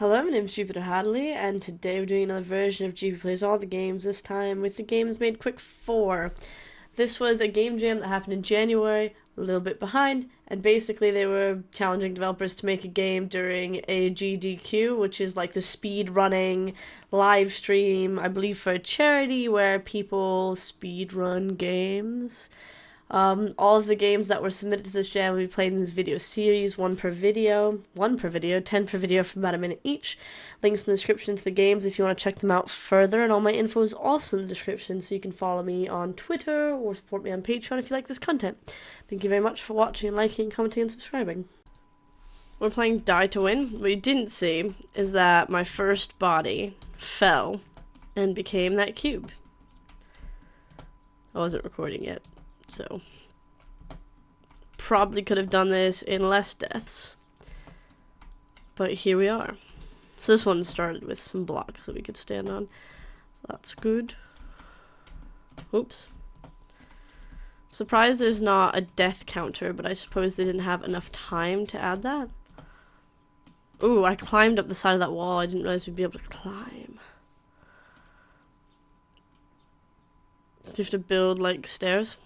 Hello, my name's Jupiter Hadley, and today we're doing another version of Jupi Plays All the Games, this time with the Games Made Quick 4. This was a game jam that happened in January, a little bit behind, and basically they were challenging developers to make a game during a GDQ, which is like the speed running live stream, I believe for a charity where people speed run games. All of the games that were submitted to this jam will be played in this video series, 10 per video for about a minute each. Links in the description to the games if you want to check them out further, and all my info is also in the description, so you can follow me on Twitter or support me on Patreon if you like this content. Thank you very much for watching, and liking, commenting, and subscribing. We're playing Die to Win. What you didn't see is that my first body fell and became that cube. I wasn't recording yet. So, probably could have done this in less deaths, but here we are. So this one started with some blocks that we could stand on. That's good. Oops. Surprised there's not a death counter, but I suppose they didn't have enough time to add that. Ooh, I climbed up the side of that wall. I didn't realize we'd be able to climb. Do you have to build, like, stairs?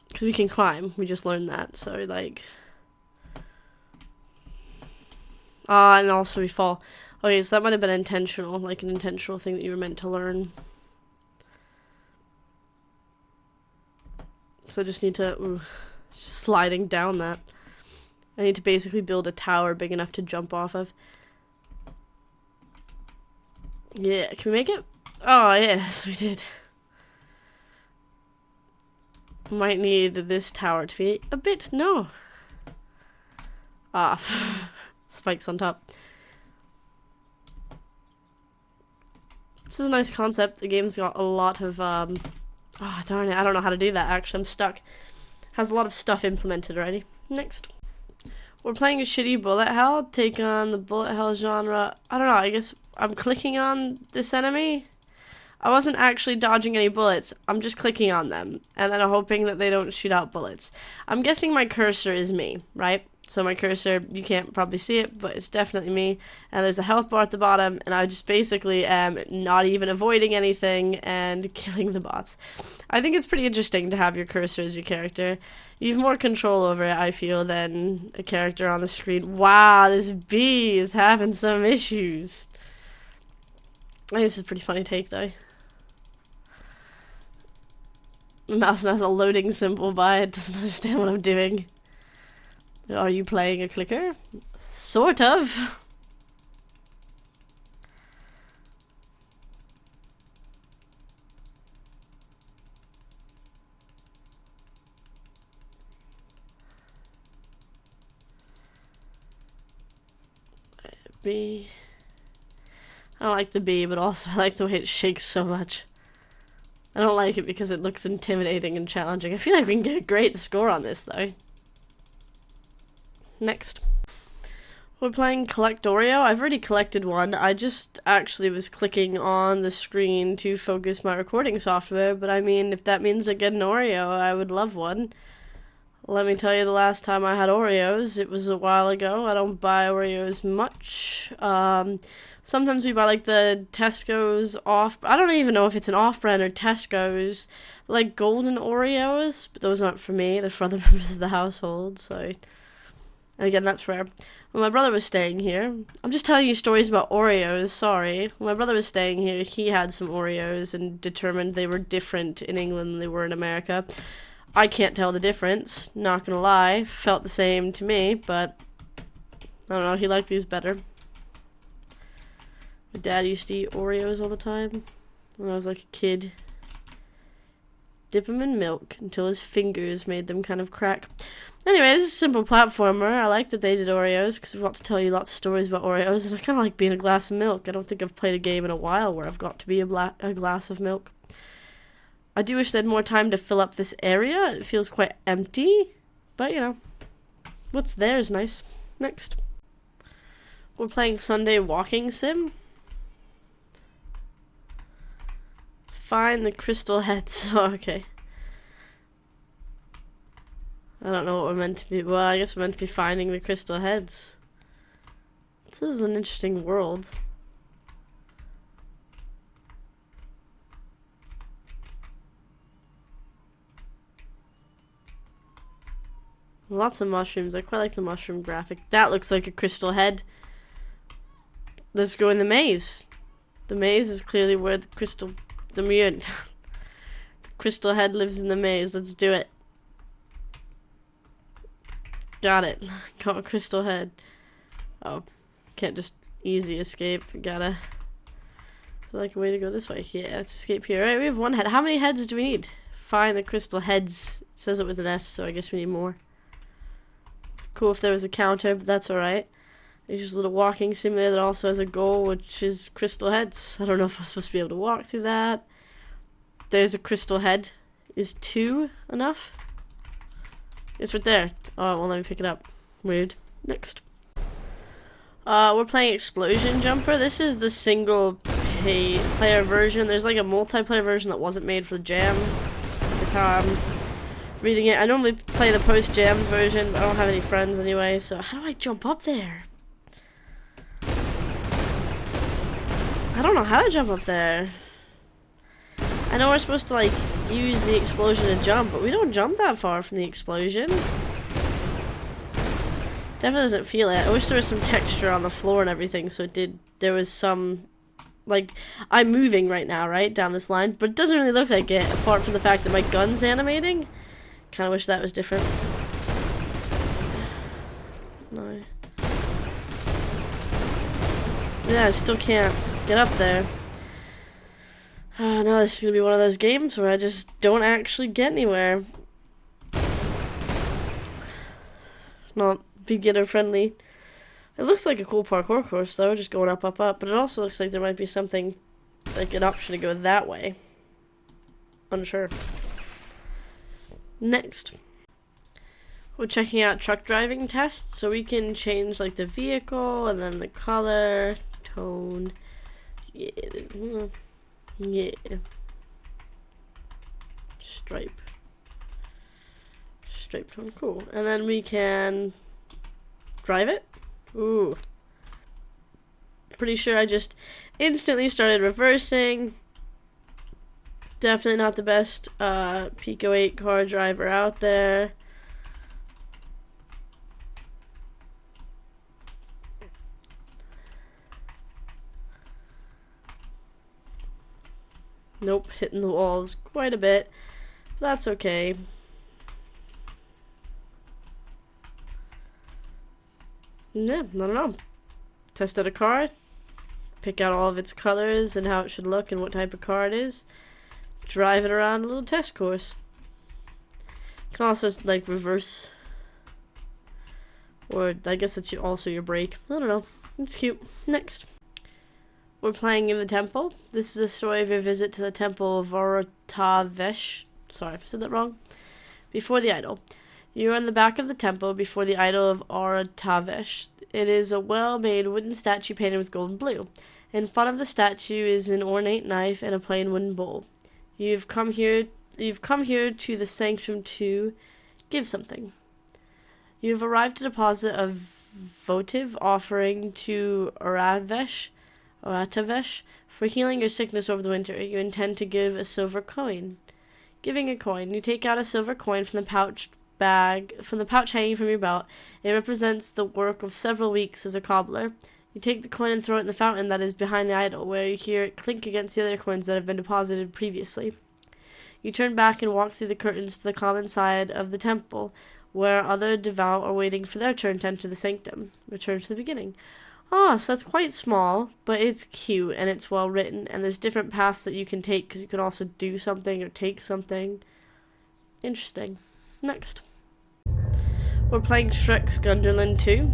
Because we can climb, we just learned that, so like... and also we fall. Okay, so that might have been intentional, like an intentional thing that you were meant to learn. So I just need to... just sliding down that. I need to basically build a tower big enough to jump off of. Yeah, can we make it? Oh, yes, we did. Might need this tower to be a bit... no. Spikes on top. This is a nice concept. The game's got a lot of, oh, darn it. I don't know how to do that, actually. I'm stuck. Has a lot of stuff implemented already. Next. We're playing a shitty bullet hell. Take on the bullet hell genre. I don't know. I guess I'm clicking on this enemy. I wasn't actually dodging any bullets, I'm just clicking on them, and then I'm hoping that they don't shoot out bullets. I'm guessing my cursor is me, right? So my cursor, you can't probably see it, but it's definitely me, and there's a health bar at the bottom, and I just basically am not even avoiding anything and killing the bots. I think it's pretty interesting to have your cursor as your character. You have more control over it, I feel, than a character on the screen. Wow, this bee is having some issues. I think this is a pretty funny take, though. The mouse has a loading symbol by it, doesn't understand what I'm doing. Are you playing a clicker? Sort of. Bee. I don't like the bee, but also I like the way it shakes so much. I don't like it because it looks intimidating and challenging. I feel like we can get a great score on this, though. Next. We're playing Collectoreo. I've already collected one. I just actually was clicking on the screen to focus my recording software, but I mean, if that means I get an Oreo, I would love one. Let me tell you, the last time I had Oreos, it was a while ago. I don't buy Oreos much. Sometimes we buy, like, the Tesco's off... I don't even know if it's an off-brand or Tesco's. Like, golden Oreos, but those aren't for me. They're for other members of the household, so... And again, that's rare. When my brother was staying here... I'm just telling you stories about Oreos, sorry. When my brother was staying here, he had some Oreos and determined they were different in England than they were in America. I can't tell the difference, not gonna lie. Felt the same to me, but... I don't know, he liked these better. My dad used to eat Oreos all the time when I was like a kid. Dip them in milk until his fingers made them kind of crack. Anyway, this is a simple platformer. I like that they did Oreos because I've got to tell you lots of stories about Oreos, and I kind of like being a glass of milk. I don't think I've played a game in a while where I've got to be a glass of milk. I do wish they had more time to fill up this area. It feels quite empty, but you know, what's there is nice. Next. We're playing Sunday WalkingSim. Find the crystal heads. Oh, okay. I don't know what we're meant to be. Well, I guess we're meant to be finding the crystal heads. This is an interesting world. Lots of mushrooms. I quite like the mushroom graphic. That looks like a crystal head. Let's go in the maze. The maze is clearly where the crystal head lives in the maze. Let's do it. Got it. Got a crystal head. Oh, can't just easy escape. Gotta. Is there like a way to go this way? Yeah, let's escape here. Alright, we have one head. How many heads do we need? Find the crystal heads. It says it with an S, so I guess we need more. Cool if there was a counter, but that's alright. There's just a little walking simulator that also has a goal, which is crystal heads. I don't know if I'm supposed to be able to walk through that. There's a crystal head. Is 2 enough? It's right there. Oh, it won't let me pick it up. Weird. Next. We're playing Explosion Jumper. This is the single player version. There's like a multiplayer version that wasn't made for the jam. Is how I'm reading it. I normally play the post-jam version, but I don't have any friends anyway, so how do I jump up there? I don't know how to jump up there. I know we're supposed to, like, use the explosion to jump, but we don't jump that far from the explosion. Definitely doesn't feel it. I wish there was some texture on the floor and everything, so there was some, like, I'm moving right now, right, down this line, but it doesn't really look like it, apart from the fact that my gun's animating. Kinda wish that was different. No. Yeah, I still can't get up there. No, this is gonna be one of those games where I just don't actually get anywhere. Not beginner friendly. It looks like a cool parkour course though, just going up, up, up, but it also looks like there might be something, like an option to go that way. Unsure. Next. We're checking out truck driving tests, so we can change like the vehicle and then the color, tone. Yeah. Yeah. Stripe tone, cool. And then we can drive it. Ooh. Pretty sure I just instantly started reversing. Definitely not the best Pico 8 car driver out there. Nope, hitting the walls quite a bit. That's okay. Yeah, I don't know. Test out a car. Pick out all of its colors and how it should look and what type of car it is. Drive it around a little test course. You can also, like, reverse. Or, I guess it's also your brake. I don't know. It's cute. Next. We're playing in the temple. This is a story of your visit to the temple of Oratavesh. Sorry if I said that wrong. Before the idol. You are in the back of the temple before the idol of Oratavesh. It is a well-made wooden statue painted with gold and blue. In front of the statue is an ornate knife and a plain wooden bowl. You've come here to the sanctum to give something. You've arrived to deposit a votive offering to Oratavesh for healing your sickness over the winter. You intend to give a silver coin. Giving a coin, you take out a silver coin from the pouch hanging from your belt. It represents the work of several weeks as a cobbler. You take the coin and throw it in the fountain that is behind the idol, where you hear it clink against the other coins that have been deposited previously. You turn back and walk through the curtains to the common side of the temple, where other devout are waiting for their turn to enter the sanctum. Return to the beginning. Oh, so that's quite small, but it's cute and it's well written, and there's different paths that you can take because you can also do something or take something. Interesting. Next. We're playing SHREK'S Gunderland 2.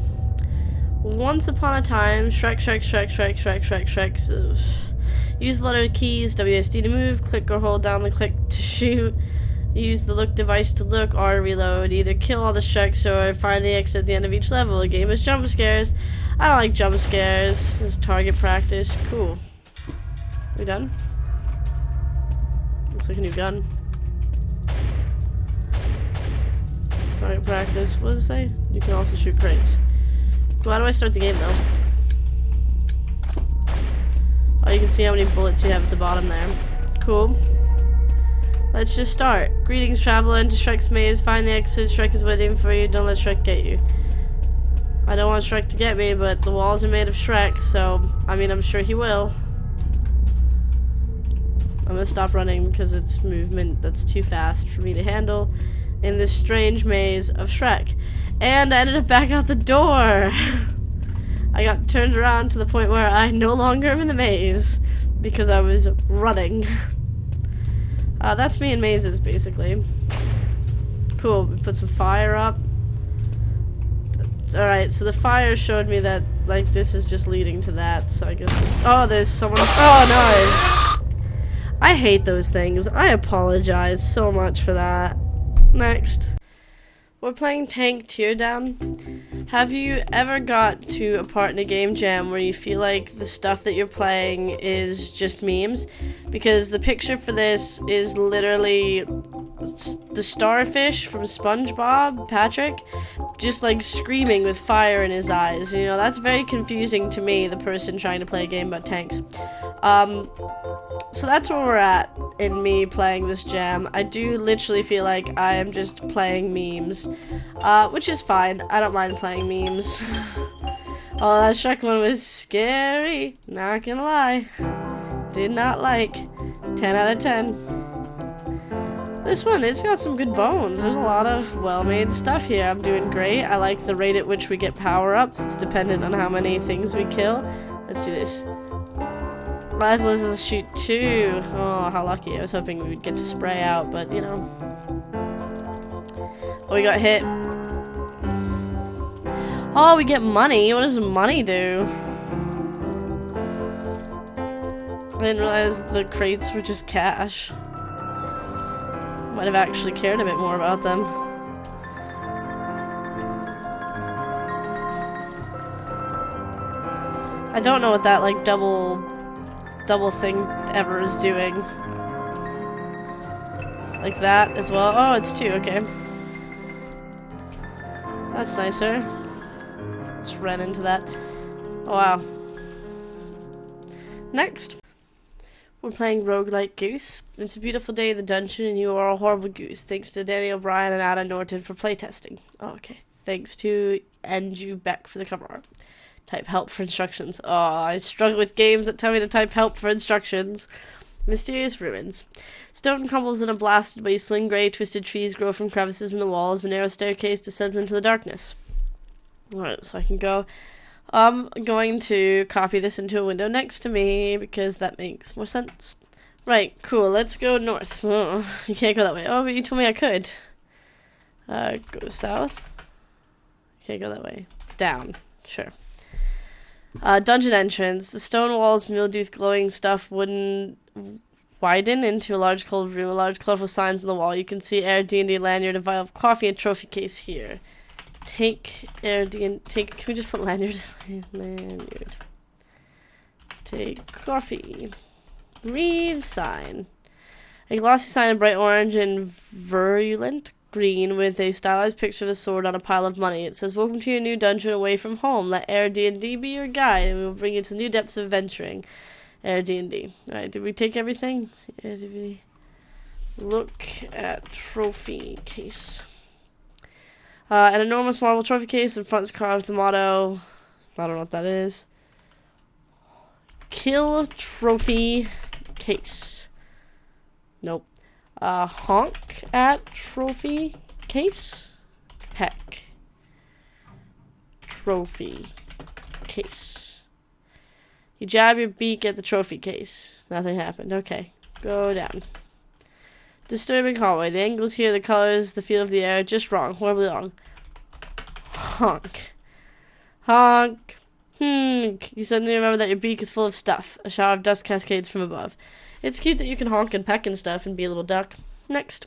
Once upon a time, Shrek. Use the letter keys, WSD to move, click or hold down the click to shoot. Use the look device to look, R to reload. Either kill all the Shreks or find the exit at the end of each level. The game is jump scares. I don't like jump scares. This is target practice. Cool. We done? Looks like a new gun. Target practice. What does it say? You can also shoot crates. How do I start the game, though? Oh, you can see how many bullets you have at the bottom there. Cool. Let's just start. Greetings, traveler, into Shrek's maze. Find the exit. Shrek is waiting for you. Don't let Shrek get you. I don't want Shrek to get me, but the walls are made of Shrek, so, I mean, I'm sure he will. I'm gonna stop running because it's movement that's too fast for me to handle in this strange maze of Shrek. And I ended up back out the door! I got turned around to the point where I no longer am in the maze because I was running. That's me in mazes, basically. Cool, we put some fire up. Alright, so the fire showed me that, like, this is just leading to that, so I guess... Oh, there's someone... Oh, no! I hate those things. I apologize so much for that. Next. We're playing Tank Teardown. Have you ever got to a part in a game jam where you feel like the stuff that you're playing is just memes? Because the picture for this is literally the starfish from SpongeBob, Patrick, just like screaming with fire in his eyes. You know, that's very confusing to me, the person trying to play a game about tanks. So that's where we're at in me playing this jam. I do literally feel like I am just playing memes, which is fine. I don't mind playing memes. Oh, that Shrek one was scary, not gonna lie. Did not like. 10 out of 10. This one, it's got some good bones. There's a lot of well-made stuff here. I'm doing great. I like the rate at which we get power-ups. It's dependent on how many things we kill. Let's do this. Let's shoot 2. Oh, how lucky. I was hoping we would get to spray out, but, you know. Oh, we got hit. Oh, we get money. What does money do? I didn't realize the crates were just cash. Might have actually cared a bit more about them. I don't know what that, like, double thing ever is doing. Like that as well. Oh, it's 2, okay. That's nicer. Just ran into that. Oh, wow. Next. We're playing Roguelike Goose. It's a beautiful day in the dungeon and you are a horrible goose. Thanks to Danny O'Brien and Anna Norton for playtesting. Oh, okay. Thanks to Andrew Beck for the cover art. Type help for instructions. Oh, I struggle with games that tell me to type help for instructions. Mysterious ruins. Stone crumbles in a blasted wasteland. Grey, twisted trees grow from crevices in the walls. A narrow staircase descends into the darkness. Alright, so I can go. I'm going to copy this into a window next to me because that makes more sense. Right, cool. Let's go north. Oh, you can't go that way. Oh, but you told me I could. Go south. Can't go that way. Down. Sure. Dungeon entrance. The stone walls, mildew, glowing stuff wouldn't widen into a large cold room. A large colorful signs on the wall. You can see Air D&D lanyard, a vial of coffee, and trophy case here. Take Air D&D. Can we just put lanyard? Lanyard. Take coffee. Read sign. A glossy sign in bright orange and virulent green with a stylized picture of a sword on a pile of money. It says, "Welcome to your new dungeon away from home. Let Air D&D be your guide, and we will bring you to the new depths of adventuring." Air D&D. Alright, did we take everything? Did we look at trophy case? An enormous marble trophy case in front is carved with the motto, I don't know what that is. Kill trophy case. Nope. Honk at trophy case. Peck. Trophy case. You jab your beak at the trophy case. Nothing happened. Okay. Go down. Disturbing hallway. The angles here, the colors, the feel of the air, just wrong. Horribly wrong. Honk. Honk. You suddenly remember that your beak is full of stuff. A shower of dust cascades from above. It's cute that you can honk and peck and stuff and be a little duck. Next.